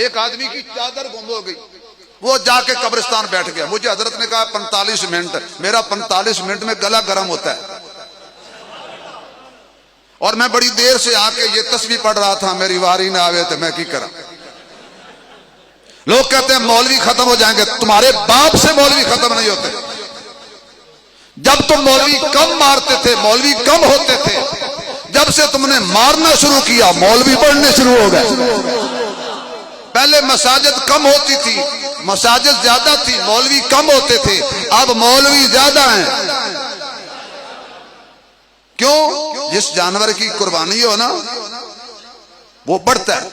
ایک آدمی کی چادر گم ہو گئی، وہ جا کے قبرستان بیٹھ گیا. مجھے حضرت نے کہا 45 منٹ. میرا 45 منٹ میں گلا گرم ہوتا ہے، اور میں بڑی دیر سے آ کے یہ تسبیح پڑھ رہا تھا، میری واری نہ آوے تو میں کی کرا. لوگ کہتے ہیں مولوی ختم ہو جائیں گے. تمہارے باپ سے مولوی ختم نہیں ہوتے. جب تم مولوی کم مارتے تھے، مولوی کم ہوتے تھے، جب سے تم نے مارنا شروع کیا مولوی بڑھنے شروع ہو گئے. پہلے مساجد کم ہوتی تھی، مساجد زیادہ تھی، مولوی کم ہوتے تھے، اب مولوی زیادہ ہیں. کیوں؟ جس جانور کی قربانی ہو نا وہ بڑھتا ہے.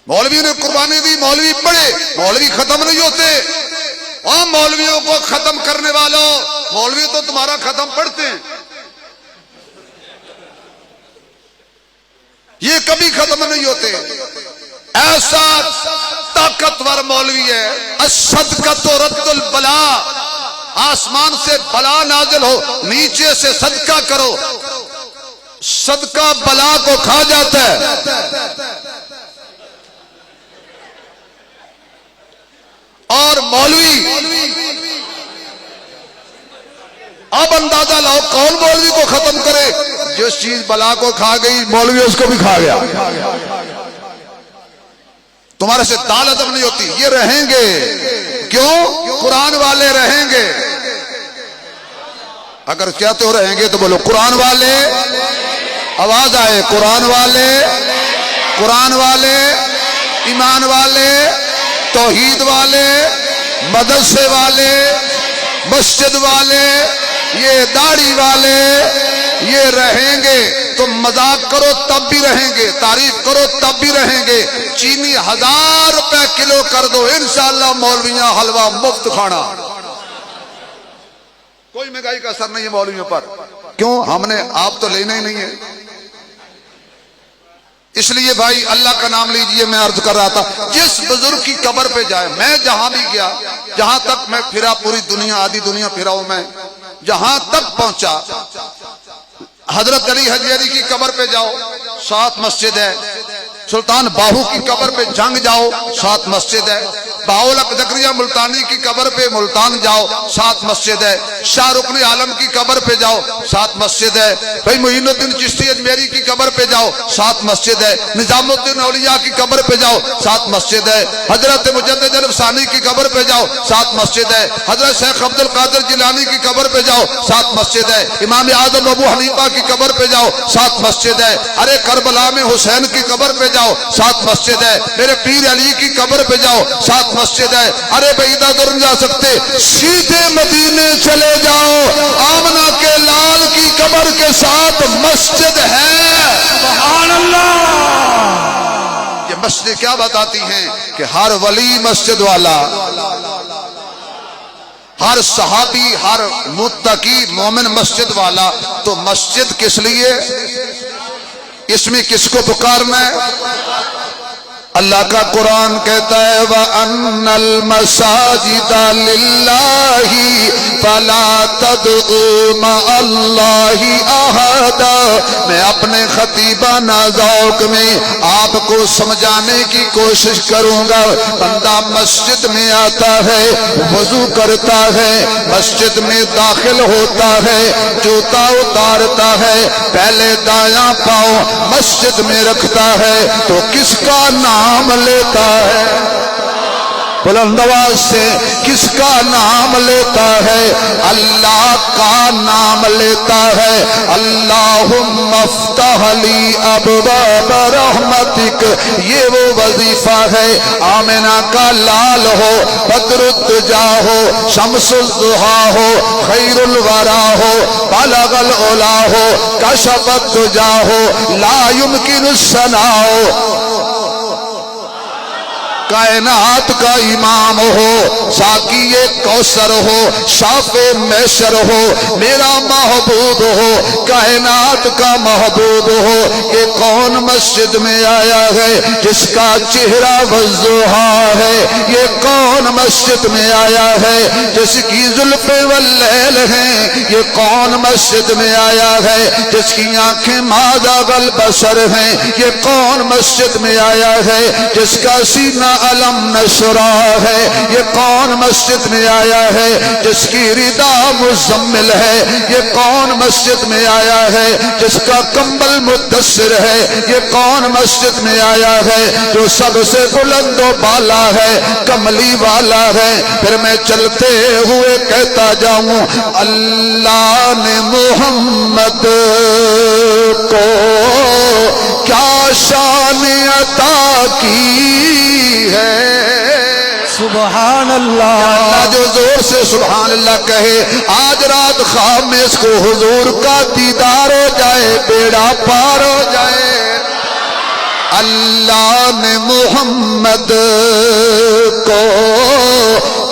مولوی نے قربانی دی، مولوی بڑھے. مولوی ختم نہیں ہوتے. اور مولویوں کو ختم کرنے والوں، مولوی تو تمہارا ختم پڑھتے ہیں، یہ کبھی ختم نہیں ہوتے. ایسا طاقتور مولوی ہے، الصدقۃ رد البلاء. آسمان سے بلا نازل ہو، نیچے سے صدقہ کرو، صدقہ بلا کو کھا جاتا ہے. اور مولوی، اب اندازہ لاؤ کون مولوی کو ختم کرے؟ جس چیز بلا کو کھا گئی مولوی اس کو بھی کھا گیا. تمہارے سے دال ہضم نہیں ہوتی. یہ رہیں گے کیوں؟ قرآن والے رہیں گے. اگر کہتے ہو رہیں گے تو بولو قرآن والے. آواز آئے، قرآن والے، قرآن والے، ایمان والے، توحید والے، مدرسے والے، مسجد والے، یہ داڑھی والے، یہ رہیں گے. تم مذاق کرو تب بھی رہیں گے، تعریف کرو تب بھی رہیں گے. چینی 1000 روپے کلو کر دو، انشاءاللہ مولویاں حلوہ مفت کھانا. کوئی مہنگائی کا اثر نہیں ہے مولویوں پر. کیوں؟ ہم نے آپ تو لینا ہی نہیں ہے. اس لیے بھائی اللہ کا نام لیجئے. میں عرض کر رہا تھا جس بزرگ کی قبر پہ جائے، میں جہاں بھی گیا، جہاں تک میں پھرا، پوری دنیا، آدھی دنیا پھرا ہوں میں، جہاں تک پہنچا، حضرت علی حجویری کی قبر پہ جاؤ، ساتھ مسجد ہے. سلطان باہو کی قبر پہ جنگ جاؤ، ساتھ مسجد ہے. باولک زکریا ملتانی کی قبر پہ ملتان جاؤ، ساتھ مسجد ہے. شاہ رکن عالم کی قبر پہ جاؤ، ساتھ مسجد ہے. بھائی معین الدین چشتی اجمیری کی قبر پہ جاؤ، ساتھ مسجد ہے. نظام الدین اولیاء کی قبر پہ جاؤ، ساتھ مسجد ہے. حضرت مجدد الفسانی کی قبر پہ جاؤ، ساتھ مسجد ہے. حضرت شیخ عبد القادر جیلانی کی قبر پہ جاؤ، ساتھ مسجد ہے. امام اعظم ابو حنیفہ کی قبر پہ جاؤ، ساتھ مسجد ہے. ارے کربلا میں حسین کی قبر پہ جاؤ، ساتھ مسجد ہے. میرے پیر علی کی قبر پہ جاؤ، ساتھ مسجد ہے. ارے بھائی ادھر نہیں جا سکتے، سیدھے مدینے چلے جاؤ، آمنہ کے لال کی قبر کے ساتھ مسجد ہے. سبحان اللہ. یہ مسجد کیا بتاتی ہیں کہ ہر ولی مسجد والا، ہر صحابی، ہر متقی مومن مسجد والا. تو مسجد کس لیے؟ اس میں کس کو پکارنا ہے؟ اللہ کا قرآن کہتا ہے وَأَنَّ الْمَسَاجِدَ لِلَّهِ فَلَا تَدْعُوا مَعَ اللَّهِ أَحَدًا. میں اپنے خطیبانہ ذوق میں آپ کو سمجھانے کی کوشش کروں گا. بندہ مسجد میں آتا ہے، وضو کرتا ہے، مسجد میں داخل ہوتا ہے، جوتا اتارتا ہے، پہلے دایاں پاؤں مسجد میں رکھتا ہے تو کس کا نام لیتا ہے؟ بلند آواز سے کس کا نام لیتا ہے؟ اللہ کا نام لیتا ہے. اللہم افتح لی ابواب رحمتک. یہ وہ وظیفہ ہے. آمنہ کا لال ہو، بدر الدجا ہو، شمس الضحیٰ ہو، خیر الورا ہو، بلغ العلا ہو، کشف الدجا ہو، لا یمکن الثناء. کائنات کا امام ہو، ساقی کوثر ہو، شافع محشر ہو، میرا محبوب ہو، کائنات کا محبوب ہو، یہ کون مسجد میں آیا ہے جس کا چہرہ والضحیٰ ہے؟ یہ کون مسجد میں آیا ہے جس کی زلف واللیل ہیں؟ یہ کون مسجد میں آیا ہے جس کی آنکھیں ماذا البصر ہیں؟ یہ کون مسجد میں آیا ہے جس کا سینہ علم نشرہ ہے؟ یہ کون مسجد میں آیا ہے جس کی ردا مزمل ہے؟ یہ کون مسجد میں آیا ہے جس کا کمبل مدثر ہے؟ یہ کون مسجد میں آیا ہے جو سب سے بلند و بالا ہے، کملی والا ہے؟ پھر میں چلتے ہوئے کہتا جاؤں اللہ نے محمد کو کیا شان عطا کی ہے۔ سبحان اللہ۔ اللہ جو زور سے سبحان اللہ کہے، آج رات خواب میں اس کو حضور کا دیدار ہو جائے، بیڑا پار ہو جائے۔ اللہ نے محمد کو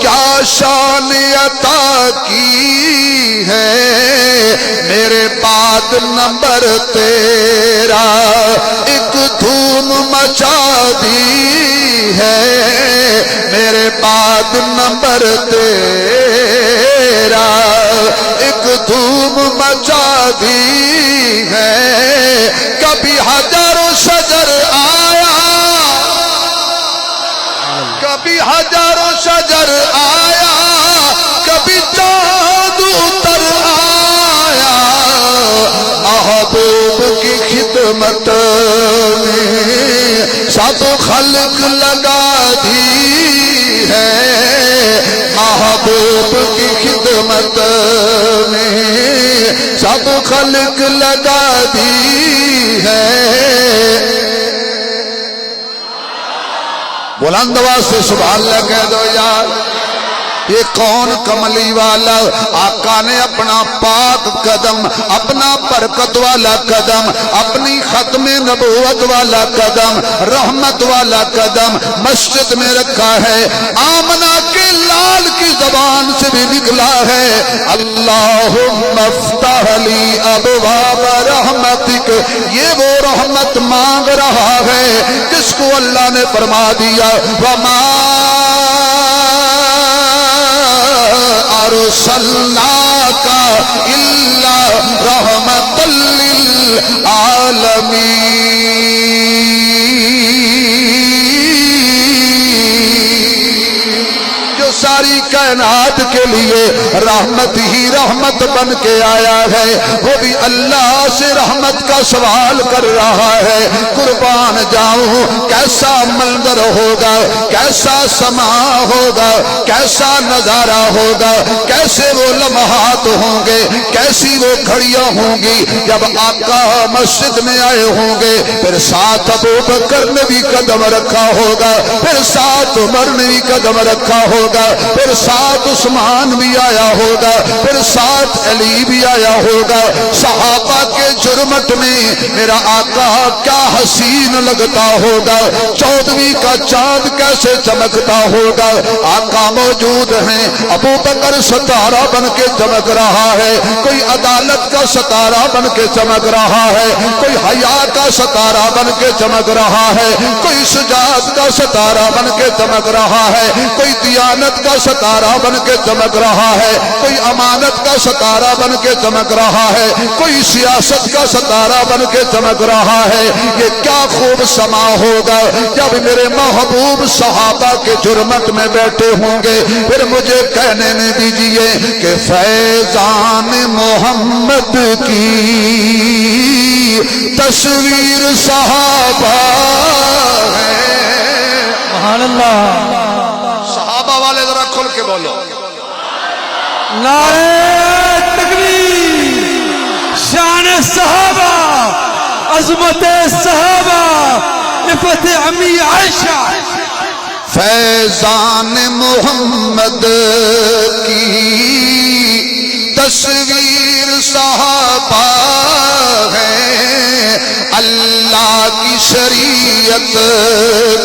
کیا شان عطا کی ہے، میرے بعد نمبر تیرا ایک دھوم مچا دی ہے، میرے بعد نمبر تیرا ایک دھوم مچا دی ہے۔ کبھی حجر و شجر آیا، کبھی حجر و شجر آیا، کبھی چاند اتر آیا، محبوب کی خدمت میں سب خلق لگا دی ہے، محبوب کی خدمت میں سب خلق لگا دی ہے۔ بلند آواز سے سبحان اللہ کہہ دو یار۔ یہ کون کملی والا؟ آقا نے اپنا پاک قدم، اپنا برکت والا قدم، اپنی ختم نبوت والا قدم، رحمت والا قدم مسجد میں رکھا ہے۔ آمنہ کے لال کی زبان سے بھی نکلا ہے اللہم افتح لی ابواب رحمتک۔ یہ وہ رحمت مانگ رہا ہے جس کو اللہ نے فرما دیا وما ارسلناک الا رحمۃ للعالمین۔ جو ساری کائنات کے لیے رحمت ہی رحمت بن کے آیا ہے، وہ بھی اللہ سے رحمت کا سوال کر رہا ہے۔ قربان جاؤں کیسا منظر ہوگا، کیسا سما ہوگا، کیسا نظارہ ہوگا، کیسے وہ لمحات ہوں گے، کیسی وہ گھڑیاں ہوں گی جب آقا مسجد میں آئے ہوں گے۔ پھر ساتھ ابو بکر نے بھی قدم رکھا ہوگا، پھر ساتھ عمر نے بھی قدم رکھا ہوگا، پھر ساتھ عثمان بھی آیا ہوگا، پھر ساتھ علی بھی آیا ہوگا۔ صحابہ کے جرمٹ میں میرا آقا کیا حسین لگتا ہوگا، 14ویں کا چاند کیسے چمکتا ہوگا۔ آقا موجود ہیں، ابو بکر ستارہ بن کے چمک رہا ہے، کوئی عدالت کا ستارہ بن کے چمک رہا ہے، کوئی حیا کا ستارہ بن کے چمک رہا ہے، کوئی شجاعت کا ستارہ بن کے چمک رہا ہے، کوئی دیانت کا ستارہ بن کے چمک رہا ہے، کوئی امانت کا ستارہ بن کے چمک رہا ہے، کوئی سیاست کا ستارہ بن کے چمک رہا ہے۔ یہ کیا خوب سما ہوگا جب میرے محبوب صحابہ کے جرمٹ میں بیٹھے ہوں گے۔ پھر مجھے کہنے میں دیجئے کہ فیضان محمد کی تصویر صحابہ ہے۔ سبحان اللہ۔ صحابہ والے ذرا کھل کے بولو نعرہ تکبیر، شان صحابہ، عظمت صحابہ، عفت امی عائشہ۔ فیضان محمد کی تصویر صحابہ ہے، اللہ کی شریعت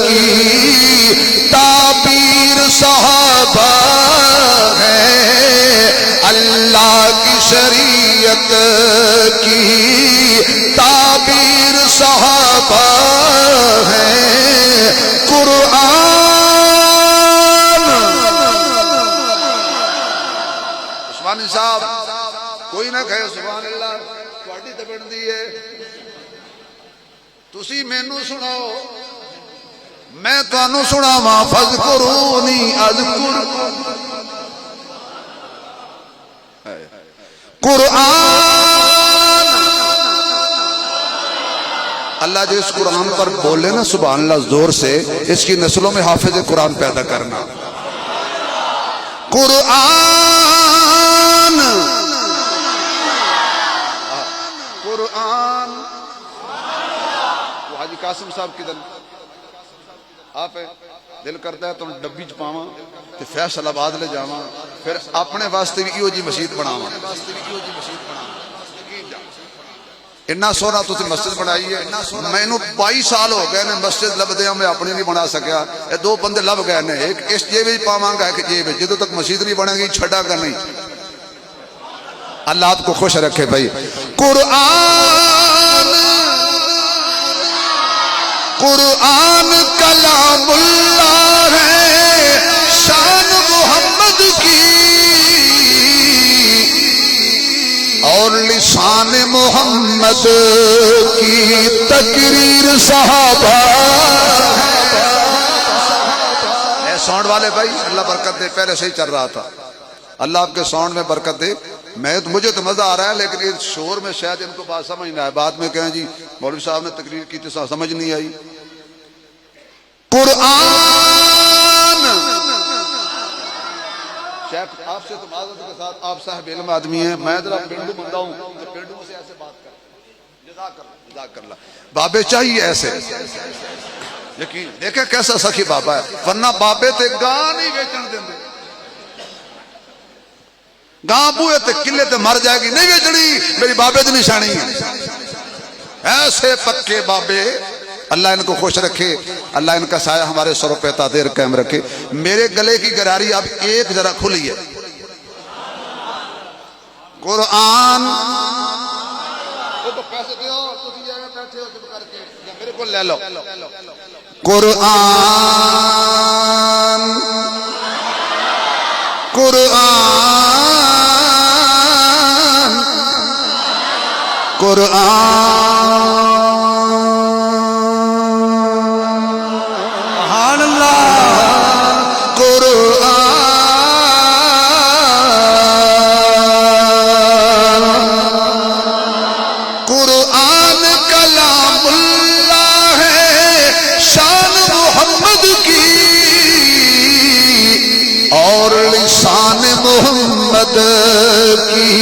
کی کی تعبیر صحابہ ہے قرآن. عثمانی صاحب کوئی نہ کہے سبحان اللہ تھوڑی تے بنتی ہے. تسی مینوں سناؤ میں تانوں سناواں فذکرونی اذکر. قرآن اللہ جو اس قرآن پر بولے نا سبحان اللہ زور سے اس کی نسلوں میں حافظ قرآن پیدا کرنا. قرآن قرآن. وہ حاجی قاسم صاحب کدھر آپ دل کرتا ہے تو ڈبی چ پاواں تے فیصل آباد لے جاواں پھر اپنے واسطے بھی ایو جی مسجد بناواں. اتنا سونا تسی مسجد بنائی ہے. مینوں 22 سال ہو گئے نے مسجد لبدیاں میں اپنی نہیں بنا سکیا. یہ دو بندے لب گئے نے ایک اس جیب وچ پاواں گا ایک جیب جدوں تک مسجد نہیں بنے گی چھڈا گا نہیں. اللہ آپ کو خوش رکھے بھائی. قرآن قرآن کلام اللہ ہے شان محمد کی اور لسان محمد کی تقریر صحابہ. اے ساؤنڈ والے بھائی اللہ برکت دے. پہلے سے ہی چل رہا تھا اللہ آپ کے ساؤنڈ میں برکت دے. مجھے تو مزہ آ رہا ہے لیکن اس شور میں شاید ان کو بات سمجھ نہ آئے. بعد میں کہیں جی مولوی صاحب نے تقریر کی تو سمجھ نہیں آئی. قرآن شیخ آپ سے تو معذرت کے ساتھ آپ صاحب علم آدمی ہیں میں ذرا پنڈو بندہ ہوں تو پنڈو سے ایسے بات کر. جزاک اللہ. بابے چاہیے ایسے یقین دیکھیں کیسا سخی بابا ہے ورنہ بابے تے گاں نہیں بیچن دیندے. گاں بوئے تے کلے تے مر جائے گی نہیں بیچنی میری بابے دی نشانی ہے. ایسے پکے بابے اللہ ان کو خوش رکھے. اللہ ان کا سایہ ہمارے سروں پہ تا دیر قائم رکھے. میرے گلے کی گراری اب ایک ذرا کھلی ہے. قرآن میرے کو لے لو. قرآن قرآن قرآن. سبحان اللہ. قرآن قرآن کلام اللہ ہے شان محمد کی اور لسان محمد کی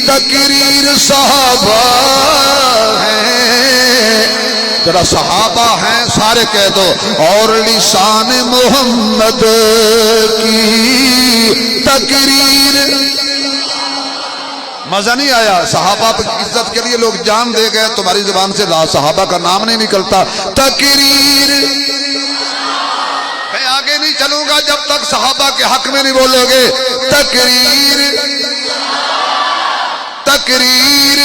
تقریر صحابہ ہیں. ذرا صحابہ ہیں سارے کہہ دو. اور لسان محمد کی تقریر. مزہ نہیں آیا؟ صحابہ کی عزت کے لیے لوگ جان دے گئے. تمہاری زبان سے صحابہ کا نام نہیں نکلتا. تقریر. میں آگے نہیں چلوں گا جب تک صحابہ کے حق میں نہیں بولو گے. تقریر تقریر